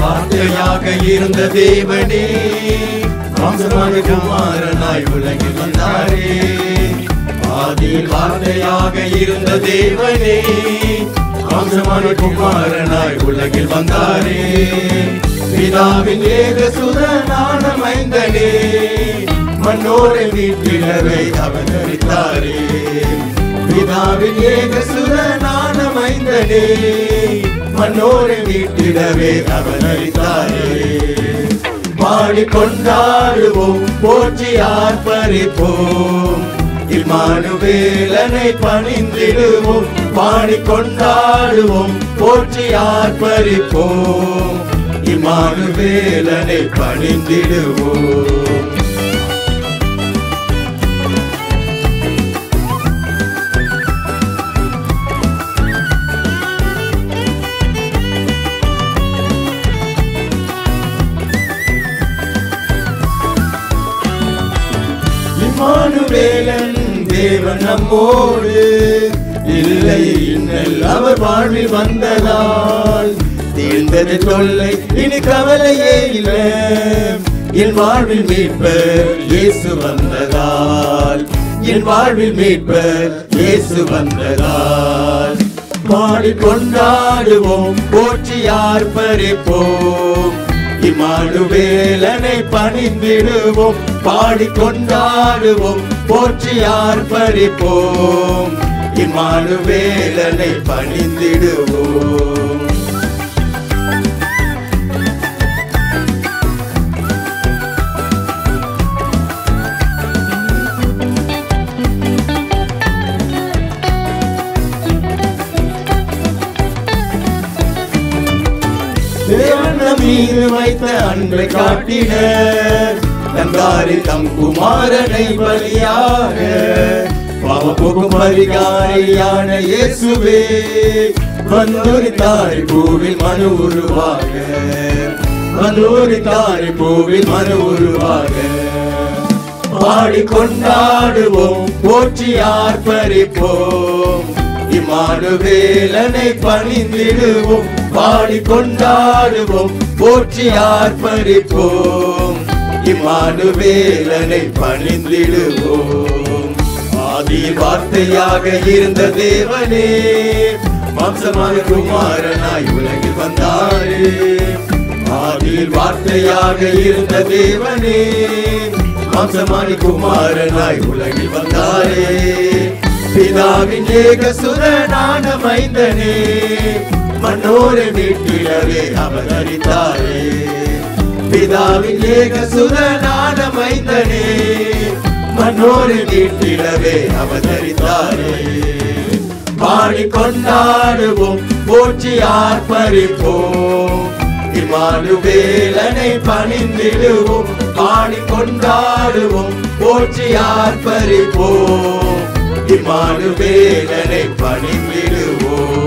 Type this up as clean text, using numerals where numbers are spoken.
வார்த்தையாக இருந்த தேவனே மாம்சமான குமாரனாய் உலகில் வந்தாரே. ஆதியில் வார்த்தையாக இருந்த தேவனே மாம்சமான குமாரனாய் உலகில் வந்தாரே. பிதாவின் ஏகசுதனான மைந்தனே மன்னோரை மீட்பிடவே அவதரித்தாரே. பிதாவின் ஏகசுதனான மைந்தனே மன்னோரை மீட்பிடவே அவதரித்தாரே. பாடிக்கொண்டாடுவோம் போற்றி ஆர்ப்பரிப்போம் இம்மானுவேலனை பணிந்திடுவோம். பாடிக்கொண்டாடுவோம் போற்றி ஆர்ப்பரிப்போம் இம்மானுவேலனை பணிந்திடுவோம். இம்மானுவேலன் தேவன் நம்மோடு இல்லை இன்னல் அவர் வாழ்வில் வந்ததால் தீர்ந்தது தொல்லை இனி கவலையே இல்லை. என் வாழ்வில் மீட்பர் இயேசு வந்ததால் என் வாழ்வில் மீட்பர் இயேசு வந்ததால். பாடிக்கொண்டாடுவோம் போற்றி ஆர்ப்பரிப்போம் இம்மானுவேலனை பணிந்திடுவோம். பாடிக்கொண்டாடுவோம் போற்றி ஆர்ப்பரிப்போம் இம்மானுவேலனை பணிந்திடுவோம். தேவன் மீது வைத்த அன்பை காட்டின தந்தாரி தம் குமாரனை பலியாக. பாவப்போக்கும் பரிகாரியான இயேசுவே வந்துரித்தாய் பூவில் மனு உருவாக. வந்துரித்தாய் பூவில் மனு உருவாக. பாடிக்கொண்டாடுவோம் போற்றி ஆர்ப்பரிப்போம் இம்மானுவேலனை பணிந்திடுவோம். பாடிக்கொண்டாடுவோம் போற்றி ஆர்ப்பரிப்போம் இம்மானுவேலனை பணிந்திடுவோம். ஆதியில் வார்த்தையாக இருந்த தேவனே மாம்சமான குமாரனாய் உலகில் வந்தாரே. ஆதியில் வார்த்தையாக இருந்த தேவனே மாம்சமான குமாரனாய் உலகில் வந்தாரே. பிதாவின் ஏகசுதனான மைந்தனே மன்னோரை மீட்பிடவே அவதரித்தாரே. பிதாவின் ஏகசுதனான மைந்தனே மன்னோரை மீட்பிடவே அவதரித்தாரே. பாடிக்கொண்டாடுவோம் போற்றி ஆர்ப்பரிப்போம் இம்மானுவேலனை பணிந்திடுவோம். பாடிக்கொண்டாடுவோம் போற்றி ஆர்ப்பரிப்போம் இம்மானுவேலனை பணிந்திடுவோம்.